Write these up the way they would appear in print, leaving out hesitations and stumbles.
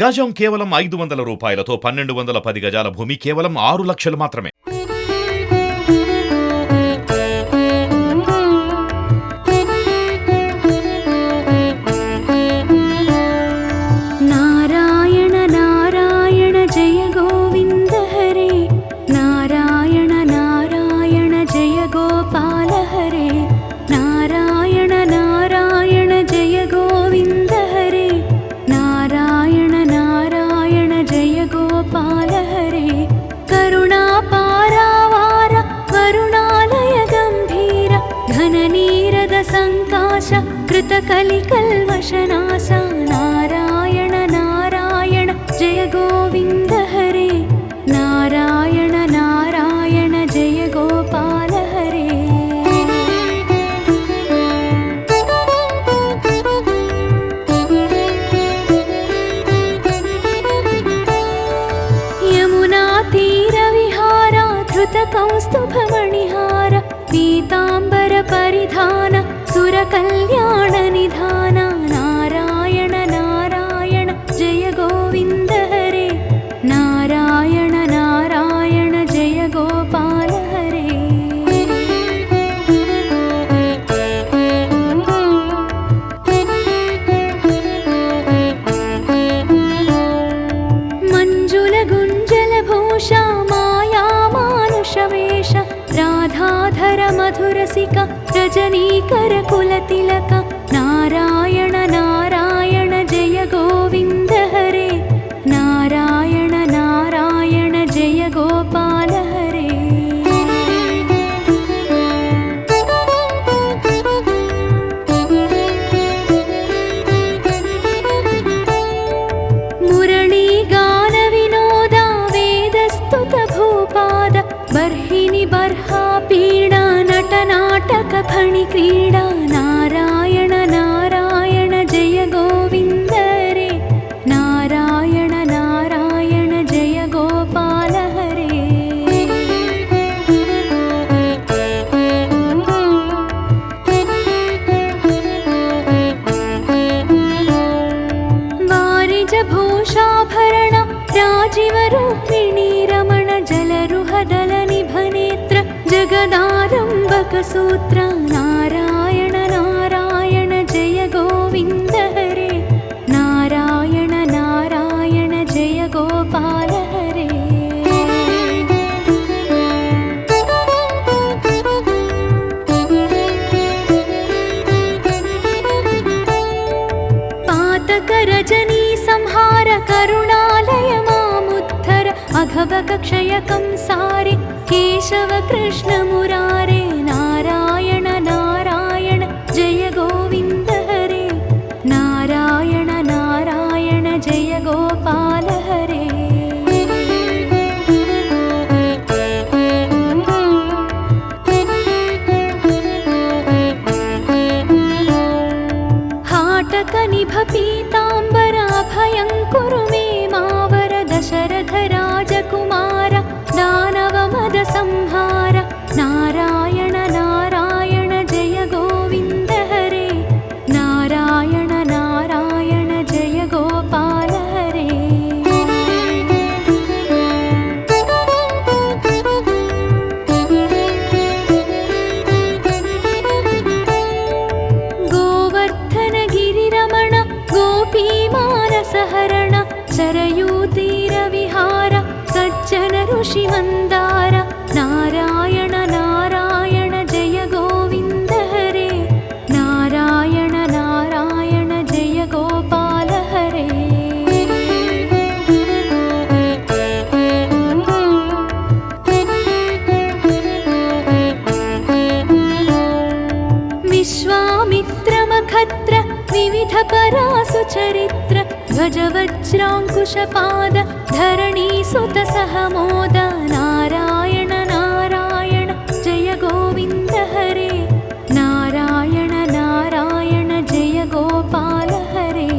గజం కేవలం 500 రూపాయలతో 1210 గజాల భూమి కేవలం 6 లక్షలు మాత్రమే. నారాయణ నారాయణ జయ గోవింద హరే, నారాయణ నారాయణ జయ గోపాల హరే, నారాయణ నారాయణ జయ గోవింద హరే, నారాయణ నారాయణ జయ గోపాల హరే. కరుణా పారావార కరుణాలయ గంభీర ఘన నీరద సంకాశ కృత కలి కల్వశనాశ, నారాయణ నారాయణ జయ గోవింద హరే, నారాయణ నారాయణ జయ గోపాల హరే. యమునా తీర విహార ధృత కౌస్తుభ మణిహార, పీతాంబర పరిధాన సుర కళ్యాణ నిధాన, నారాయణ నారాయణ జయ గోవింద హరే, నారాయణ నారాయణ జయ గోపాల హరే. మంజుల గుంజల భూష మాయా మానుష వేష, రాధాధర మధురసిక రజనీకర కుల తిలక, నారాయణ నారాయణ జయ గోవింద హరే, నారాయణ నారాయణ జయ గోపాల హరే. మురళీ గాన వినోద వేదస్తుత భూపాద, బర్హిని బర్హా పీడా నట నాటక ఫణి క్రీడా, నారాయణ నారాయణ జయ గోవింద హరే, నారాయణ నారాయణ జయ గోపాల హరే. వారిజ భూషాభరణ రాజీవ రూపిణీ రమణ జలరుహదల నిభనేత్ర జగదారంభక సూత్ర, నారాయణ నారాయణ జయ గోవింద హరే, నారాయణ నారాయణ జయ గోపాల హరే. పాతక రజనీ సంహార కరుణాలయ మాముద్ధర, అఘవక క్షయకం సారి కేశవ కృష్ణ మురారే, నారాయణ నారాయణ జయ గోవింద హరే, నారాయణ నారాయణ జయ గోపాల హరే. హాటక నిభ పీతాంబరాభయం కురు మే మావర, దశరథ రాజకుమార దానవ మద సంహార, నారాయణ నారాయణ జయ గోవింద హరే, నారాయణ నారాయణ జయ గోపాల హరే. గోవర్ధన గిరిరమణ గోపీ మానస హరణ, చరయూ తీర విహార సజ్జన ఋషి మందార, నారాయణ నారాయణ జయ గోవింద హరే, నారాయణ నారాయణ జయ గోపాల హరే. విశ్వామిత్రమఖత్ర వివిధ పరాసు చరిత్ర, ధ్వజ వజ్రాంకుశపాద ధరణీ సుత సహమోద, నారాయణ నారాయణ జయ గోవింద హరే, నారాయణ నారాయణ జయ గోపాల హరే.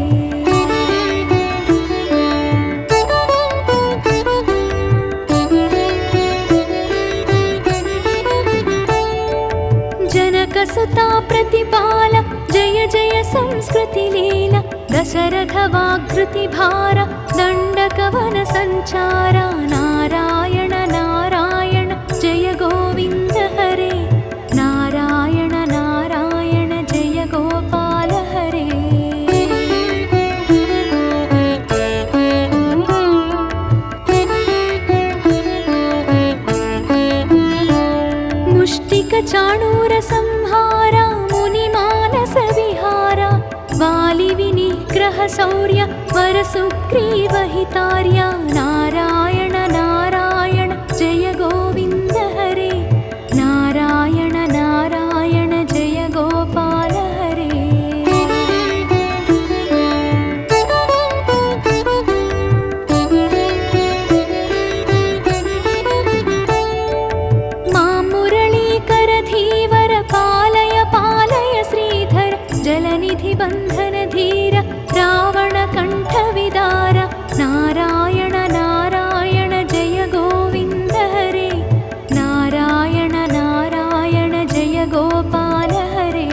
जनकसुता प्रतिपाल जय जय संस्कृति लीला दशरथ वाग्कृति भार भुवनभवन सञ्चार नारायण नारायण जय गोविन्द हरे नारायण नारायण जय गोपाल हरे मुष्टिकचाणूर संहार मुनिमानस विहार वालिविनिग्रह शौर्य वरसुग्रीवहितार्य नारायण नारायण जय गोविन्द हरे नारायण नारायण जय गोपाल हरे मां मुरलीकर धीवर पालय पालय श्रीधर जलनिधि बन्धन धीर रावण कंठ विदार नारायण नारायण जय गोविन्द हरे नारायण नारायण जय गोपाल हरे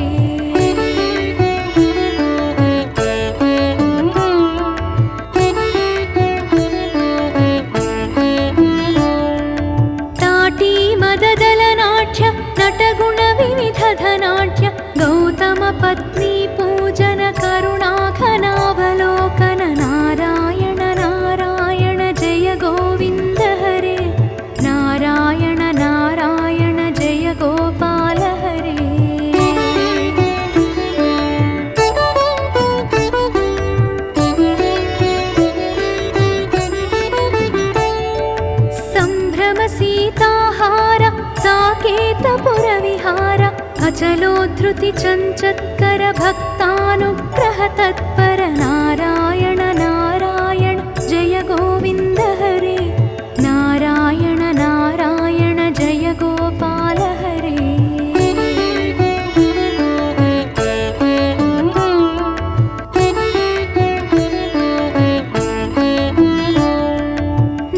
ताटी मददल नाट्य नटगुण विविध धनाट्य गौतम पत्नी पूजन करुणाघनावलोकन नारायण नारायण जय गोविन्द हरे नारायण नारायण जय गोपाल हरे सम्भ्रम सीताहार साकेतपुर विहार अचलोद्धृति चञ्चत्कर भक्तानुग्रह तत्पर नारायण नारायण जय गोविन्द हरे नारायण नारायण जय गोपाल हरे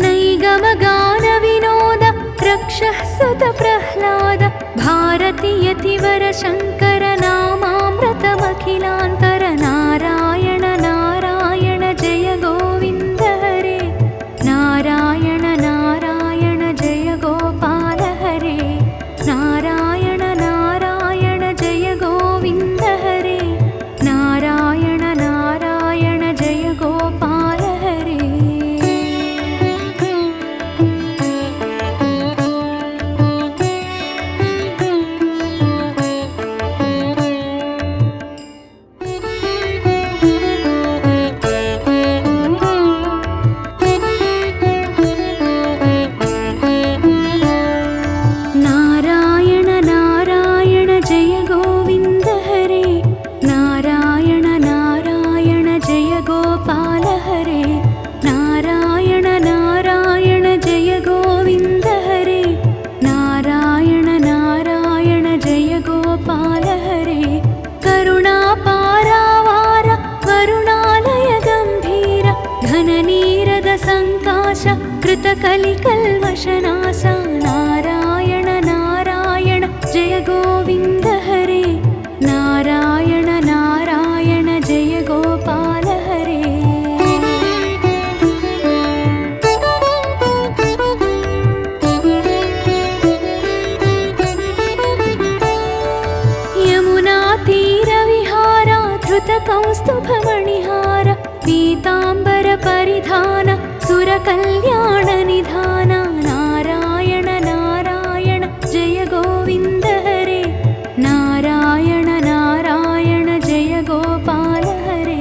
नैगम गान विनोद रक्षः सुत प्रह्लाद भारती यतिवर शङ्कर नामामृतमखिलान्तर नारायण नारायण जय गोविन्द हरे नारायण नारायण जय गोपाल हरे नारायण नारायण जय गोविन्द हरे नारायण नारायण जय गोपाल हरे नारायण नारायण जय गोविन्द हरे नारायण नारायण जय गोपाल हरे नारायण नारायण जय गोविन्द हरे नारायण नारायण जय गोपाल हरे करुणापारावार वरुणालय गम्भीर घननीरद सङ्काश कृतकलिकल्मषनाश नारायण नारायण जय गोविन्द हरे नारायण नारायण जय गोपाल हरे यमुना तीर विहार धृत कौस्तुभमणिहार पीताम्बर परिधान सुर कल्याण निधान नारायण नारायण जय गोविन्द हरे नारायण नारायण जय गोपाल हरे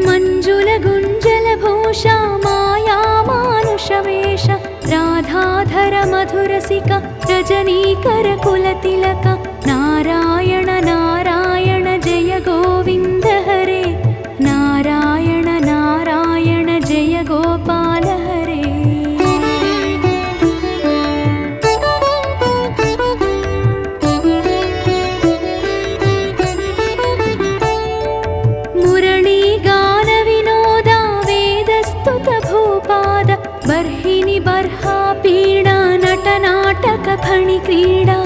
मंजुल गुंजल भूषा माया मानुष वेश राधाधर मधुरसिक रजनीकर कुलतिलक नारायण नारायण जय गोविन्द हरे नारायण नारायण जय गोपाल हरे मुरली गान विनोदा वेदस्तुत भूपाद बर्हिनि बर्हा पीडा नटनाटक फणि क्रीडा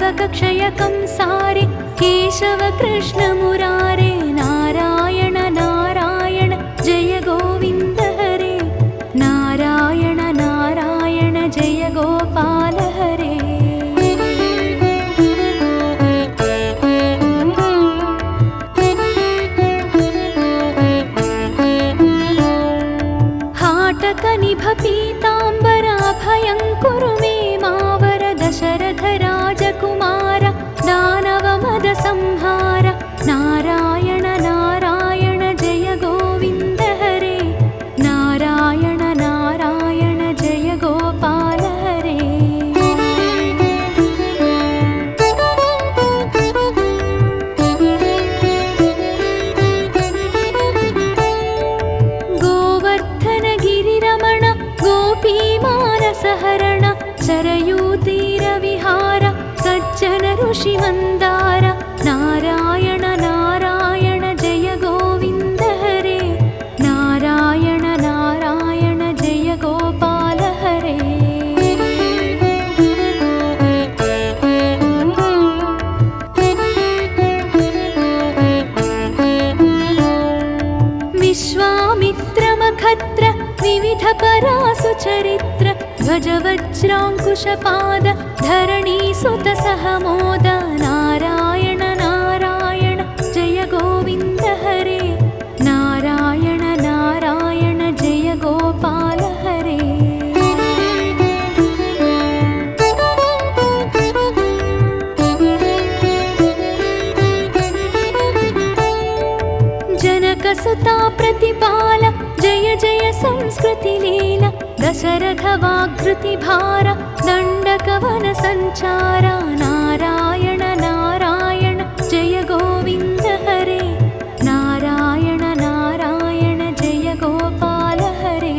भवकक्षयकं सारे केशव कृष्ण मुरारे नारायण नारायण जय गोविन्द हरे नारायण नारायण जय गोपाल हरे हाटकनिभ पीताम्बराभयं कुरु मे मावर दशरथ राजकुमार दानवमद संहार नारायण नारायण जय गोविन्द हरे नारायण नारायण जय गोपाल हरे गोवर्धन गिरिरमण गोपीमानसहरण सरयूतीरविहार सज्जन ऋषिमन्दार नारायण नारायण जय गोविन्द हरे नारायण नारायण जय गोपाल हरे विश्वामित्रमखत्र विविध परासुचरित्र ध्वज वज्राङ्कुशपाद धरणीसुत सहमोद नारायण नारायण जय गोविन्द हरे नारायण नारायण जय गोपाल हरे जनकसुता प्रतिपाल जय जय संस्कृतिलीला दशरथ वाग्कृतिभार दण्डकवन सञ्चार नारायण नारायण जय गोविन्द हरे नारायण नारायण जय गोपाल हरे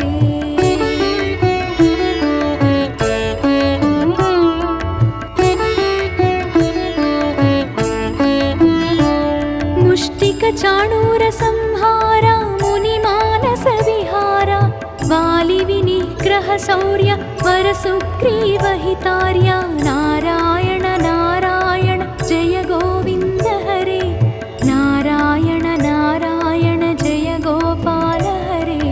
मुष्टिकचाणूर संहार मुनिमानस विहार वालिविनिग्रह शौर्य वरसुग्रीवहितार्य नारायण नारायण जय गोविन्द हरे नारायण नारायण जय गोपाल हरे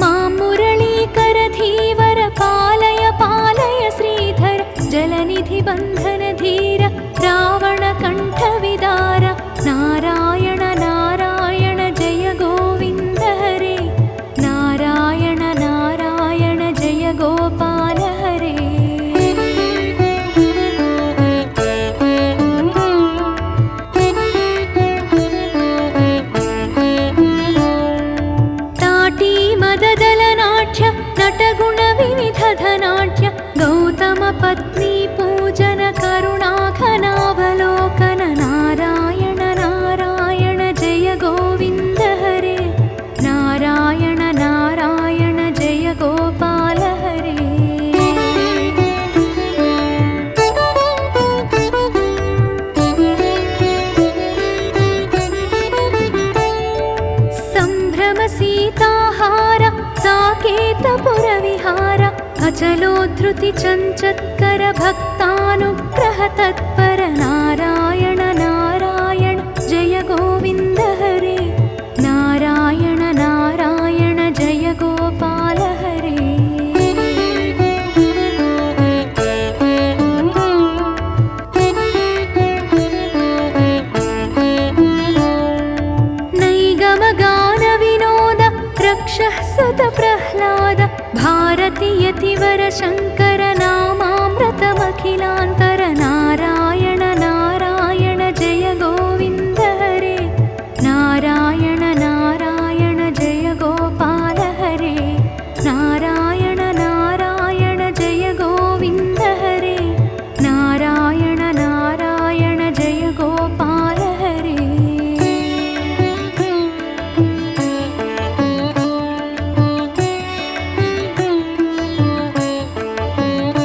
मां मुरलीकरधीवर पालय पालय श्रीधर जलनिधि बन्धन धीर रावण कण्ठविदार नारायण नारायण जय गोविन्द हरे नारायण नारायण जय गोपाल हरे ताटी मददलनाट्य नटगुणविविधधनाट्य गौतम पत्नी पूजन करुणाघनावलोकन नारायण नारायण जय गोविन्द हरे नारायण नारायण जय गोपाल हरे सम्भ्रम सीताहार साकेतपुरविहार अचलोद्धृति चञ्चत्कर भक्तानुग्रह तत्पर नारायण नारायण जय गोविन्द हरे नारायण नारायण जय गोपाल हरे नैगमगानविनोद रक्षः सुत प्रह्लाद भारती यतिवर शङ्कर नामामृतमखिलान्तर नारायण नारायण जय गोविन्द हरे नारायण नारायण जय गोपाल हरे नारायण नारायण जय गोविन्द हरे नारायण नारायण जय गोपाल हरे। 「 गोपाल हरे। 「 नारायण नारायण जय गोविन्द हरे नारायण नारायण जय गोपाल हरे नारायण नारायण जय गोविन्द हरे नारायण नारायण जय गोपाल हरे "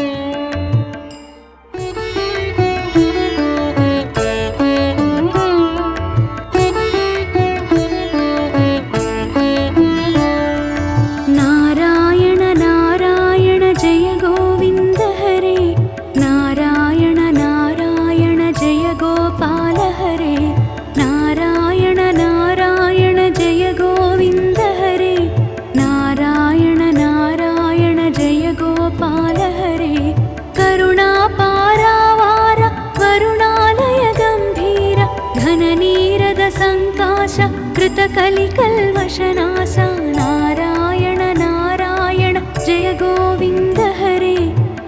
धृतकलिकल्मषनाश नारायण नारायण जय गोविन्द हरे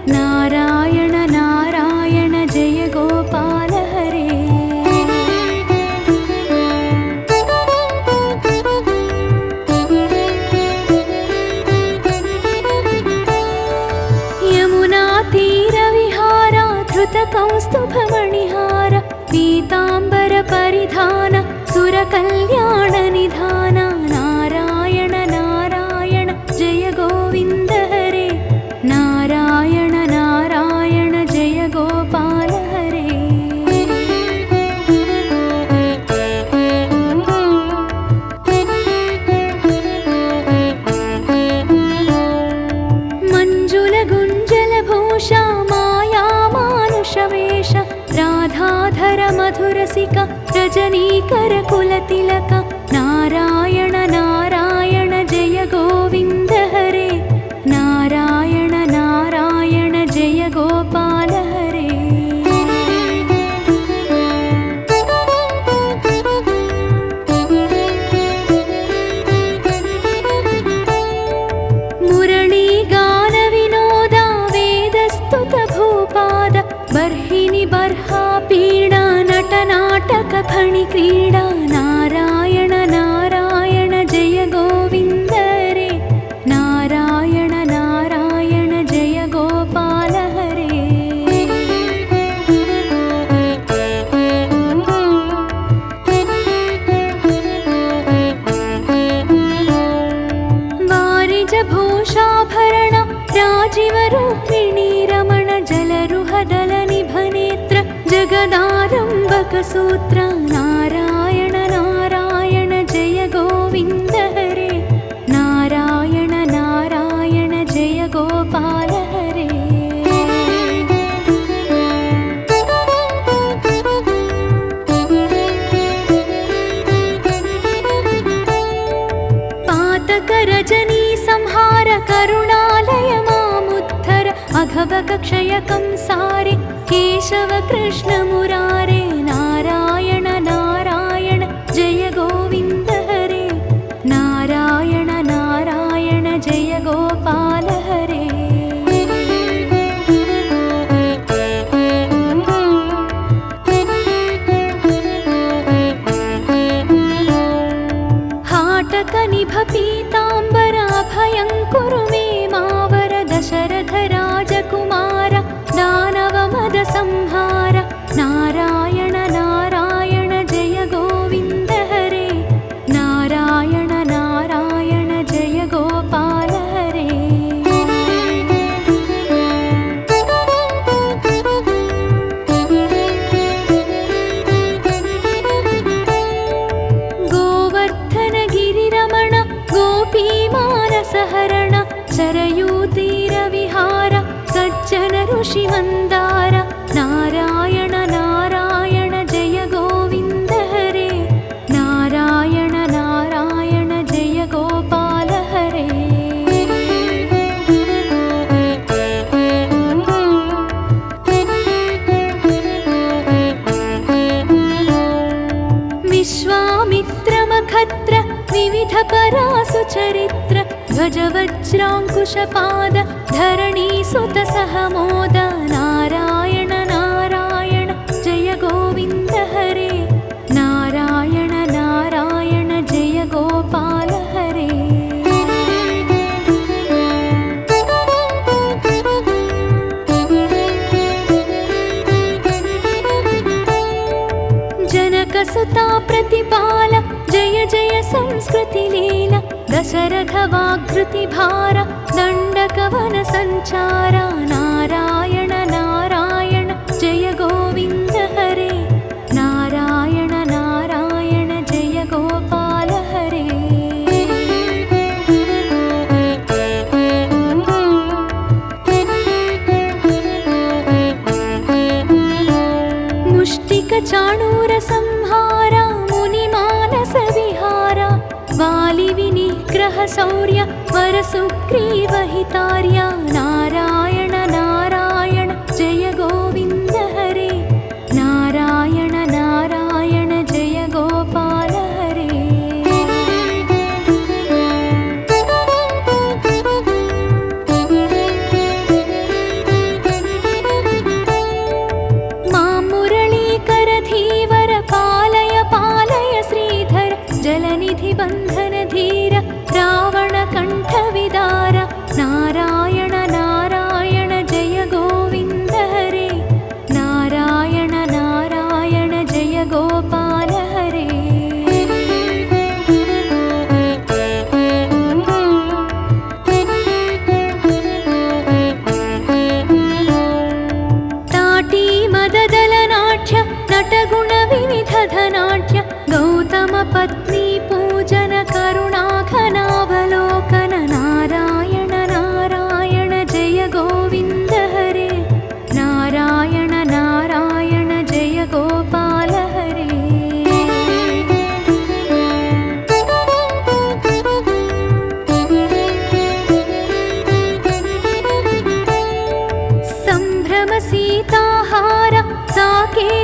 नारायण नारायण जय गोपाल हरे यमुना तीरविहार धृतकौस्तुभमणिहार पीताम्बर परिधान सुरकल्याण निधान नारायण नारायण जय गोविन्द हरे नारायण नारायण जय गोपाल हरे मंजुल गुञ्जल भूषा माया मानुषवेश राधाधर मधुरसिक रजनीकर कुलतिलक नारायण नारायण जय गोविन्द हरे नारायण नारायण जय गोपाल हरे मुरली गान विनोद वेदस्तुत भूपाद बर्हिनि बर्हा पीडा नटनाटक फणि क्रीडा नारायण नारायण जय गोविन्द हरे नारायण नारायण जय गोपाल हरे वारिज भूषाभरण राजीव रूपिणी रमण जलरुहदल निभनेत्र जगदारम्भक सूत्र नारायण नारायण जय गोविन्द हरे नारायण नारायण जय गोपाल हरे पातक रजनी संहार करुणालय मामुद्धर अघवक क्षय कंसारे केशव कृष्ण मुरारे नारायण नारायण जय गोविन्द हरे नारायण नारायण जय गोपाल हरे हाटक निभ पीताम्बर अभयङ्कुरु मे मावर दशरथ राजकुमार दानव मद संहार नारायण नारायण जय गोविन्द हरे नारायण नारायण जय गोपाल हरे गोवर्धन गिरिरमण गोपी मानसहरण सरयूतीरविहार सज्जन ऋषि मन्दार नारायण नारायण जय गोविन्द हरे नारायण नारायण जय गोपाल हरे विश्वामित्रमखत्र विविध परासु चरित्र ध्वज वज्राङ्कुशपाद धरणी सुत सहमोद नारायण नारायण जय गोविन्द हरे नारायण नारायण जय गोपाल हरे जनकसुता प्रतिपाल जय जय संस्कृति लीला दशरथ वाग्कृति भार दण्डकवन संचार नारायण नारायण जय गोविन्द हरे नारायण नारायण जय गोपाल हरे मुष्टिक चाणूर संहार मुनिमानस विहार वालि विनिग्रह शौर्य वर सुग्रीव हितार्य नारायण नारायण जय गोविन्द हरे नारायण नारायण जय गोपाल हरे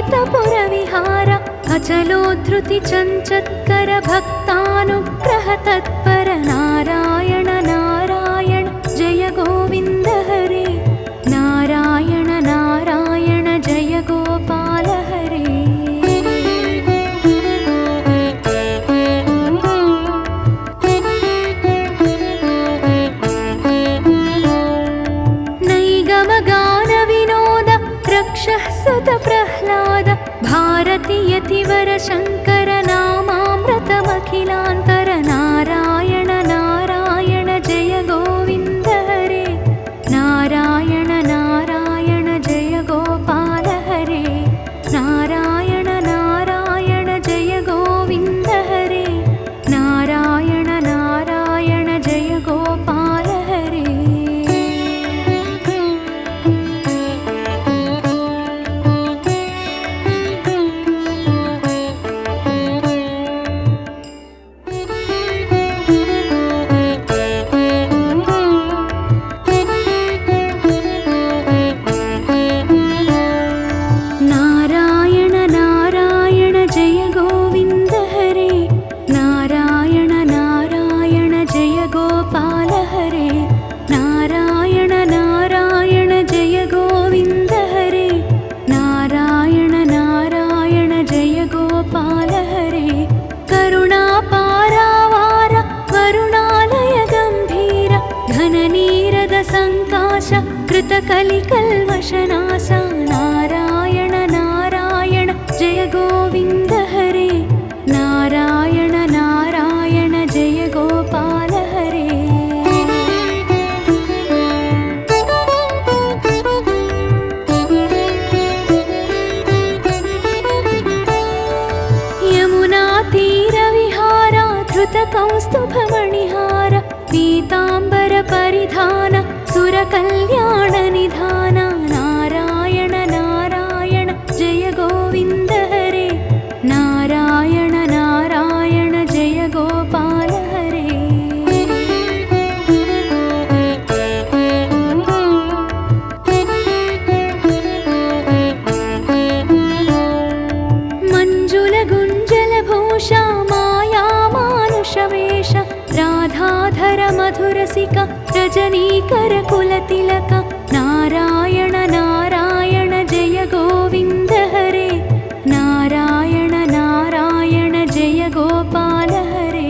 लीलामृतपुरविहार अचलोद्धृति चञ्चत्कर भक्तानुग्रह तत्पर नारायण नारायण जय गोविन्द हरे नारायण नारायण जय गोपाल हरे सुत प्रह्लाद भारती यतिवर शङ्कर नामामृतमखिलान्तर नारायण नारायण जय गोविन्द हरे नारायण नारायण जय गोपाल हरे नारायण नारायण जय गोविन्द हरे नारायण नारायण जय गोपाल हरे कृतकलिकल्मषनाश नारायण नारायण जय गोविन्द हरे नारायण नारायण जय गोपाल हरे यमुना तीरविहार धृतकौस्तुभमणिहार पीताम्बर परिधान सुरकल्याण निधान नारायण नारायण जय गोविन्द हरे नारायण नारायण जय गोपाल हरे मंजुल गुञ्जल भूषा माया मानुषवेश राधाधर मधुरसिका रजनीकर कुलतिलक नारायण नारायण जय गोविन्द हरे नारायण नारायण जय गोपाल हरे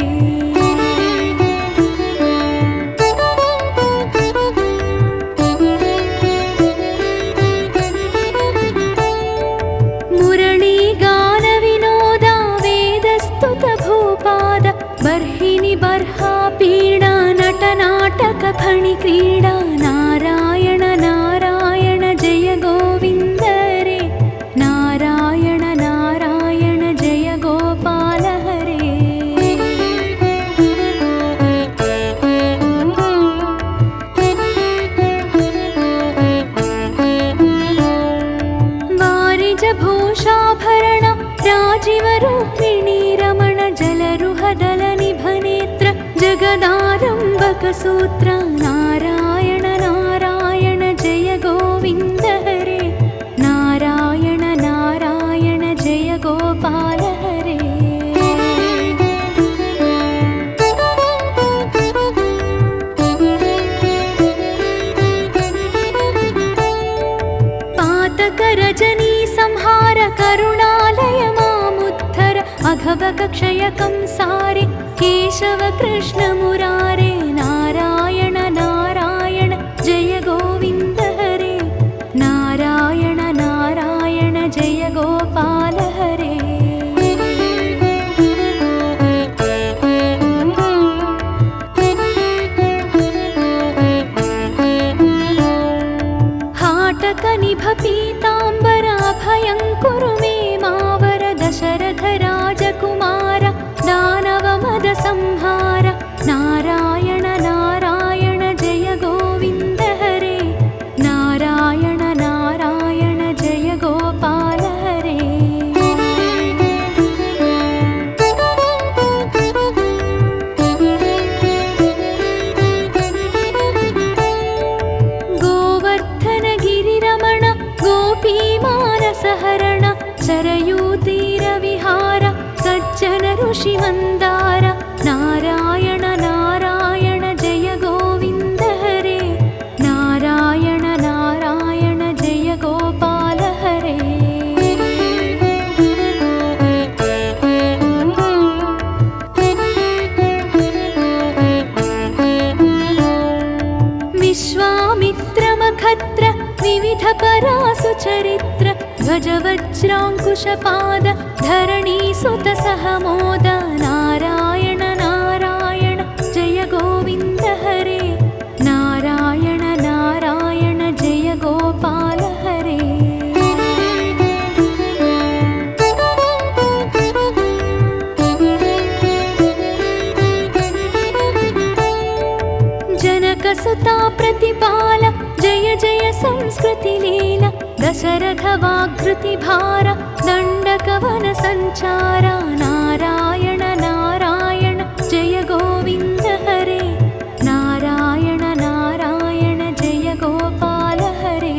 मुरली गान विनोदा वेदस्तुत भूपाद बर्हिणि बर्हा पीडा नटनाटक फणि क्रीडा नारायण नारायण जय गोविन्द हरे नारायण नारायण जय गोपाल हरे वारिज भूषाभरण राजीव रुक्मिणी रमण जलरुहदल निभनेत्र जगदारम्भक सूत्र नारायण नारायण जय गोविन्द हरे नारायण नारायण जय गोपाल हरे पातक रजनी संहार करुणालय मामुद्धर अघवक क्षयकं सारे केशव कृष्ण मुरारे नारायण नारायण जय गोविन्द हरे नारायण नारायण जय गोपाल हरे हाटक निभ पीताम्बर अभयं कुरु मे मावर दशरथ राजकुमार दानव मद संहार नारायण नारायण जय गोविन्द हरे नारायण नारायण जय गोपाल हरे गोवर्धन गिरिरमण गोपी मानसहरण परासु चरित्र ध्वज वज्राङ्कुशपाद धरणी सुत सहमोद नारायण नारायण जय गोविन्द हरे नारायण नारायण जय गोपाल हरे जनकसुता प्रतिपाल जय जय संस्कृति लीला दशरथ वाग्कृति भार दण्डकवन संचार नारायण नारायण जय गोविन्द हरे नारायण नारायण जय गोपाल हरे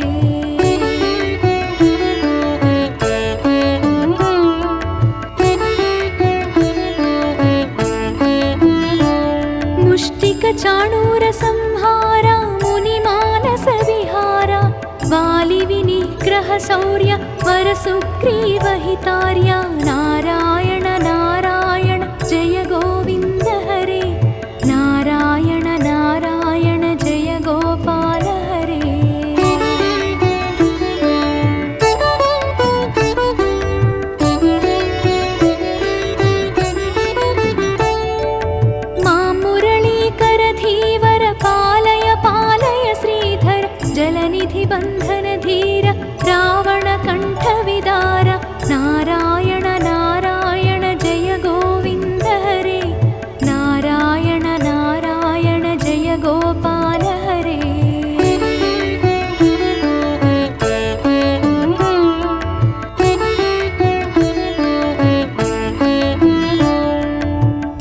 मुष्टिक चाणूर संहार मुनिमानस विहार वालि विनिग्रह शौर्य वर सुग्रीव हितार्य नारायण नारायण जय गोविन्द हरे नारायण नारायण जय गोपाल हरे मां मुरलीकर धीवर पालय पालय श्रीधर जलनिधि बन्धन धीर रावण कंठ विदार नारायण नारायण जय गोविन्द हरे नारायण नारायण जय गोपाल हरे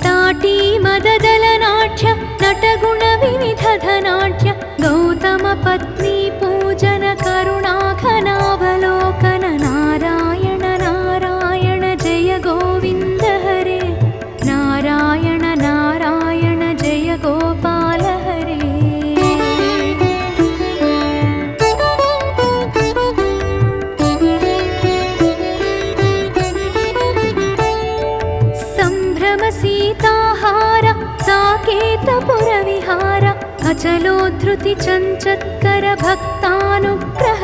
ताटी मददल नाट्य नटगुण विविध धनाट्य गौतम पत्नी पूजन करुणाघनावलोकन नारायण नारायण जय गोविन्द हरे नारायण नारायण जय गोपाल हरे सम्भ्रम सीताहार साकेतपुर विहार अचलोद्धृति चञ्चत्कर भक्तानुग्रह